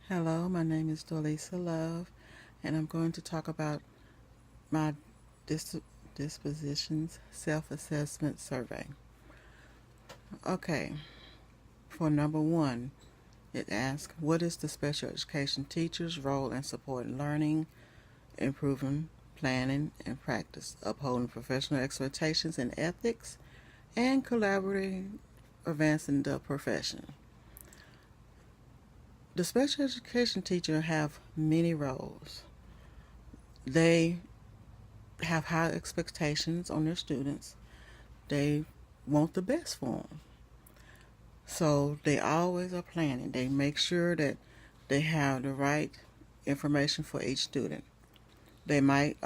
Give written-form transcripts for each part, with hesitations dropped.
Hello, my name is Dolisa Love, and I'm going to talk about my dis- Dispositions Self-Assessment Survey. Okay, for number one, it asks, what is the special education teacher's role in supporting learning, improving planning and practice, upholding professional expectations and ethics, and collaborating, advancing the profession? The special education teacher have many roles. They have high expectations on their students. They want the best for them. So they always are planning. They make sure that they have the right information for each student. They might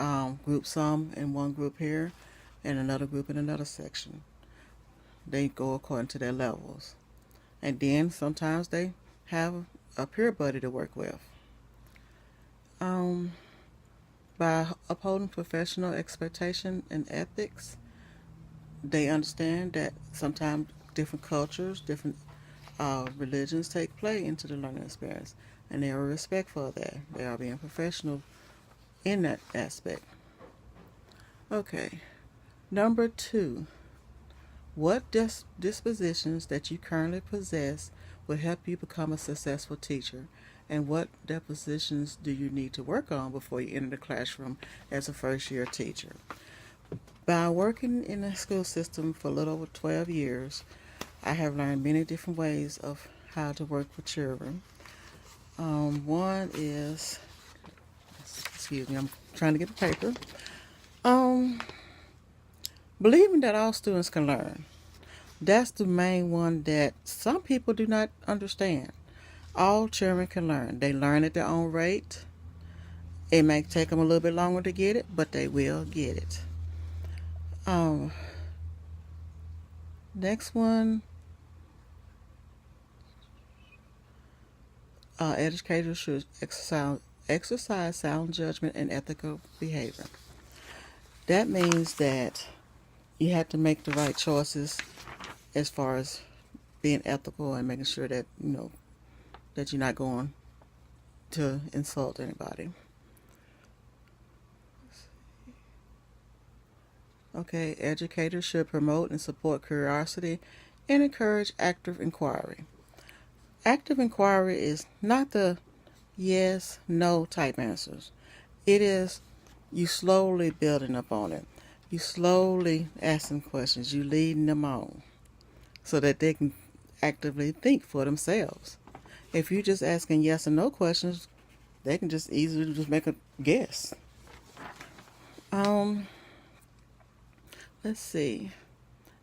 group some in one group here and another group in another section. They go according to their levels. And then sometimes they have a peer buddy to work with. Um, by upholding professional expectation and ethics, they understand that sometimes different cultures, different religions take play into the learning experience, and they are respectful of that. They are being professional in that aspect. Okay, number two, what dispositions that you currently possess will help you become a successful teacher, and what dispositions do you need to work on before you enter the classroom as a first year teacher? By working in the school system for a little over 12 years, I have learned many different ways of how to work with children. One is, excuse me, I'm trying to get the paper. Um, Believing that all students can learn. That's the main one that some people do not understand. All children can learn. They learn at their own rate. It may take them a little bit longer to get it, but they will get it. Um, Next one, educators should exercise sound judgment and ethical behavior. That means that you have to make the right choices as far as being ethical and making sure that that you're not going to insult anybody. Okay, educators should promote and support curiosity and encourage active inquiry. Active inquiry is not the yes, no type answers. It is you slowly building up on it. You slowly asking questions. You leading them on so that they can actively think for themselves. If you're just asking yes and no questions, they can just easily just make a guess. Um, let's see.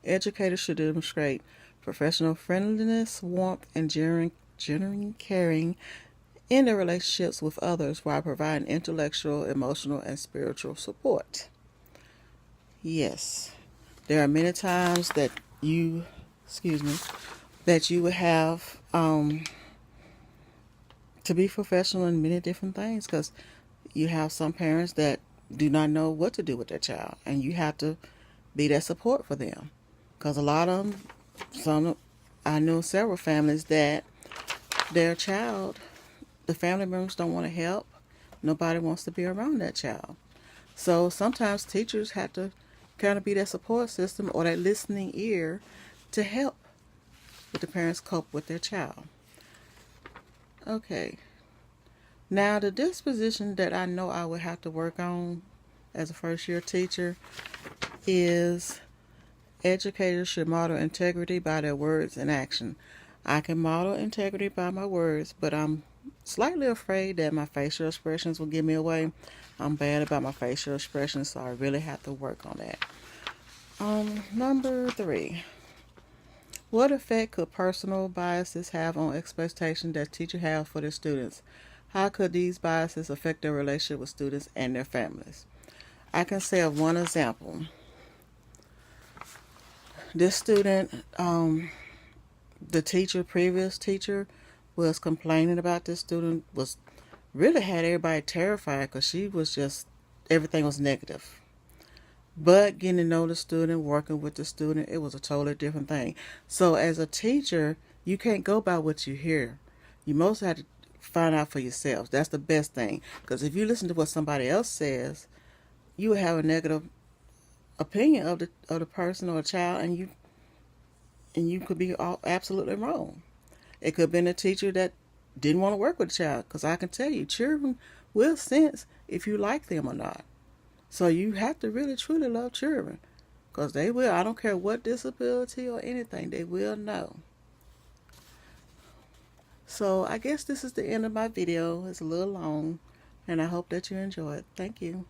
Educators should demonstrate professional friendliness, warmth, and genuine caring in their relationships with others while providing intellectual, emotional, and spiritual support. Yes, there are many times that excuse me, that you would have to be professional in many different things because you have some parents that do not know what to do with their child, and you have to be that support for them. Because a lot of them, I know several families that their child, the family members don't want to help. Nobody wants to be around that child. So sometimes teachers have to kind of be that support system or that listening ear to help with the parents cope with their child. Okay. Now the disposition that I know I would have to work on as a first year teacher is educators should model integrity by their words and action. I can model integrity by my words, but I'm slightly afraid that my facial expressions will give me away. I'm bad about my facial expressions, so I really have to work on that. Number three. What effect could personal biases have on expectations that teachers have for their students? How could these biases affect their relationship with students and their families? I can say of one example. This student, the previous teacher, was complaining about this student, was really had everybody terrified because she was just, everything was negative. But getting to know the student, working with the student, it was a totally different thing. So as a teacher, you can't go by what you hear. You most have to find out for yourselves. That's the best thing. Because if you listen to what somebody else says, you will have a negative opinion of the person or child, and you could be all absolutely wrong. It could have been a teacher that didn't want to work with the child, because I can tell you, children will sense if you like them or not. So you have to really truly love children, because they will. I don't care what disability or anything, they will know. So I guess this is the end of my video. It's a little long, and I hope that you enjoy it. Thank you.